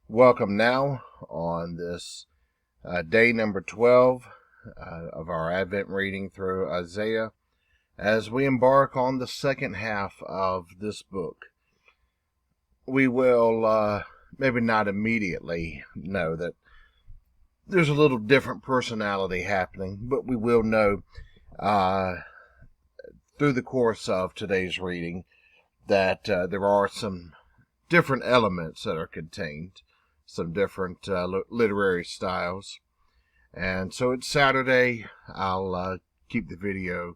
Welcome now on this day number 12 of our Advent reading through Isaiah as we embark on the second half of this book. We will maybe not immediately know that there's a little different personality happening, but we will know through the course of today's reading that there are some different elements that are contained, some different literary styles. And so it's Saturday. I'll keep the video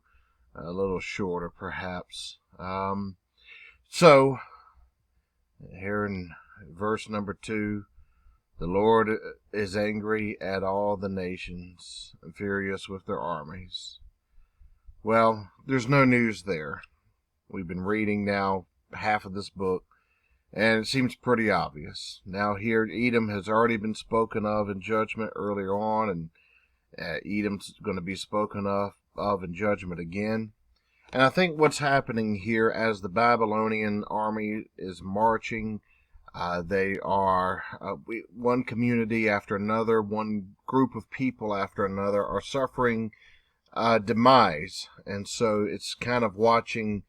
a little shorter, perhaps. So, here in verse number 2, the Lord is angry at all the nations, and furious with their armies. Well, there's no news there. We've been reading now half of this book, and it seems pretty obvious. Now here, Edom has already been spoken of in judgment earlier on, and Edom's going to be spoken of in judgment again. And I think what's happening here as the Babylonian army is marching, they are, one community after another, one group of people after another are suffering demise. And so it's kind of watching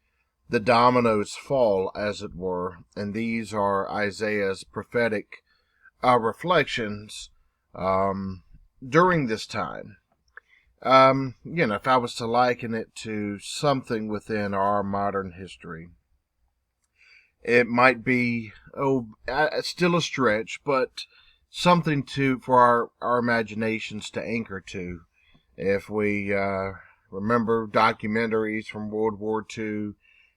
the dominoes fall, as it were, and these are Isaiah's prophetic reflections during this time. If I was to liken it to something within our modern history, it might be, still a stretch, but something for our imaginations to anchor to. If we remember documentaries from World War II,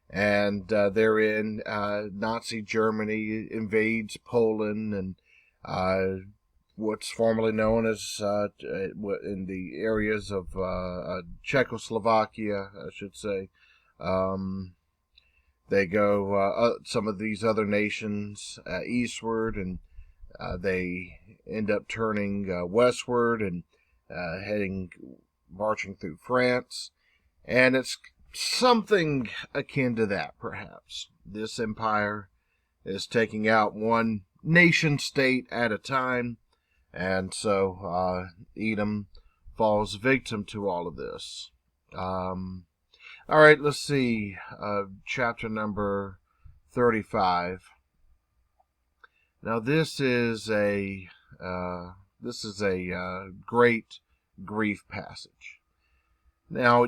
and therein Nazi Germany invades Poland and what's formerly known as in the areas of Czechoslovakia, I should say. They go some of these other nations eastward, and they end up turning westward and marching through France, and it's something akin to that, perhaps. This empire is taking out one nation state at a time, and so Edom falls victim to all of this. All right, let's see. Chapter number 35. Now this is a great grief passage. Now,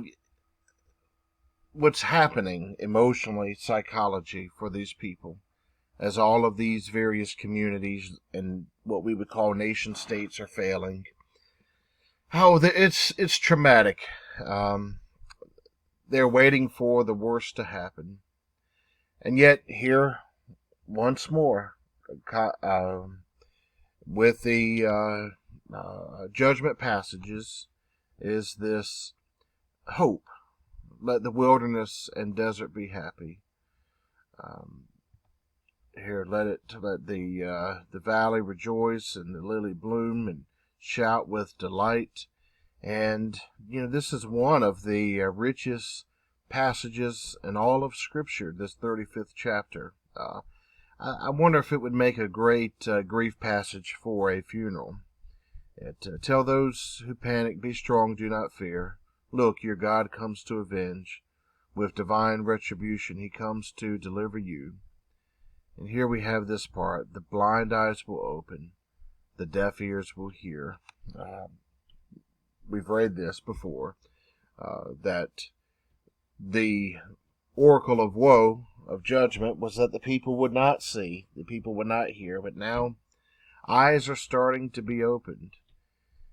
what's happening emotionally, psychology for these people, as all of these various communities and what we would call nation states are failing. It's traumatic. They're waiting for the worst to happen, and yet here, once more, with the judgment passages, is this hope. Let the wilderness and desert be happy. Let the valley rejoice and the lily bloom and shout with delight. And this is one of the richest passages in all of Scripture. This 35th chapter. I wonder if it would make a great grief passage for a funeral. Tell those who panic, be strong, do not fear. Look, your God comes to avenge. With divine retribution, he comes to deliver you. And here we have this part. The blind eyes will open. The deaf ears will hear. We've read this before, that the oracle of woe, of judgment, was that the people would not see, the people would not hear, but now eyes are starting to be opened.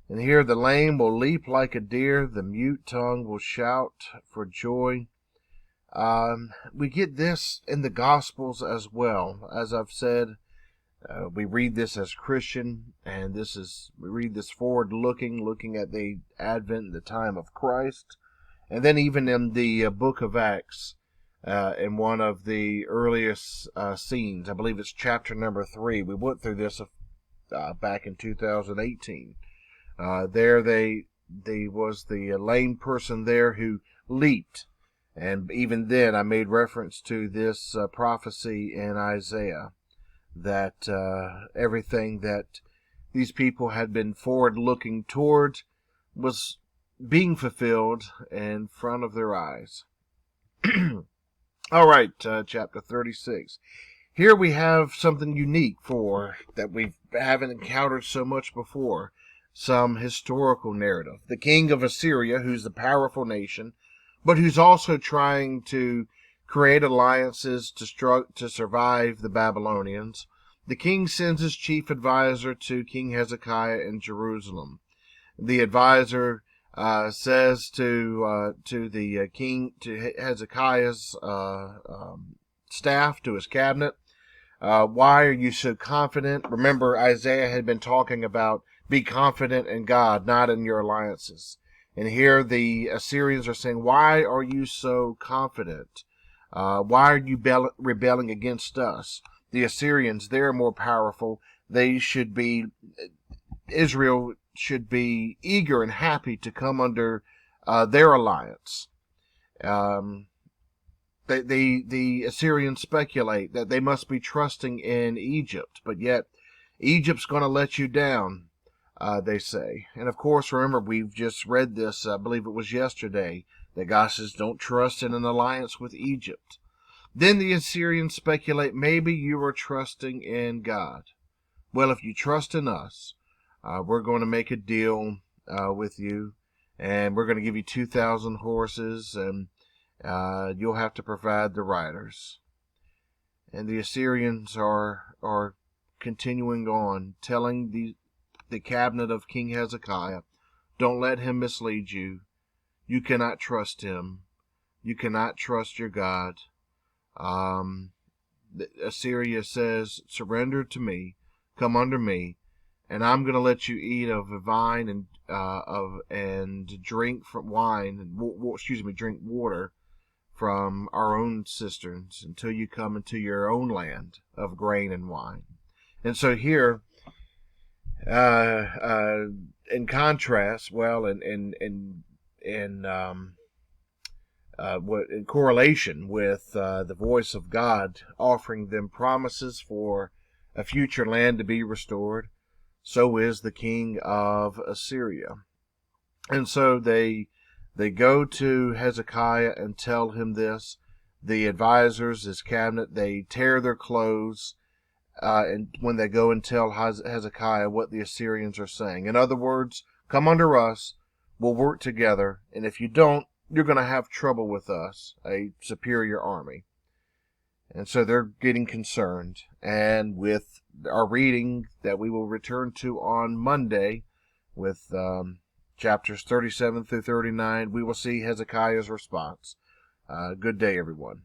And here the lame will leap like a deer, the mute tongue will shout for joy. We get this in the Gospels as well. As I've said, we read this as Christian, and we read this looking at the Advent, the time of Christ. And then even in the book of Acts, in one of the earliest scenes, I believe it's chapter number 3, we went through this back in 2018. There was the lame person there who leaped. And even then I made reference to this prophecy in Isaiah, that everything that these people had been forward looking toward was being fulfilled in front of their eyes. All right, chapter 36. Here we have something unique that we haven't encountered so much before. Some historical narrative. The king of Assyria, who's a powerful nation, but who's also trying to create alliances to survive the Babylonians. The king sends his chief advisor to King Hezekiah in Jerusalem. The advisor says to the king, to Hezekiah's staff, to his cabinet, why are you so confident? Remember, Isaiah had been talking about be confident in God, not in your alliances. And here the Assyrians are saying, why are you so confident? Why are you rebelling against us? The Assyrians, they're more powerful. Israel should be eager and happy to come under their alliance. The Assyrians speculate that they must be trusting in Egypt, but yet Egypt's going to let you down, they say. And of course, remember, we've just read this, I believe it was yesterday, that God says don't trust in an alliance with Egypt. Then the Assyrians speculate maybe you are trusting in God. Well, if you trust in us, we're going to make a deal with you, and we're going to give you 2,000 horses, and you'll have to provide the riders. And the Assyrians are continuing on, telling the cabinet of King Hezekiah, don't let him mislead you. You cannot trust him. You cannot trust your God. Assyria says, surrender to me, come under me, and I'm going to let you eat of the vine and drink from wine and drink water from our own cisterns until you come into your own land of grain and wine. And so here, in contrast, in correlation with the voice of God offering them promises for a future land to be restored, so is the king of Assyria. And so they go to Hezekiah and tell him this. The advisors, his cabinet, they tear their clothes and when they go and tell Hezekiah what the Assyrians are saying. In other words, come under us, we'll work together, and if you don't, you're going to have trouble with us, a superior army. And so they're getting concerned. And with our reading that we will return to on Monday with chapters 37 through 39, we will see Hezekiah's response. Good day, everyone.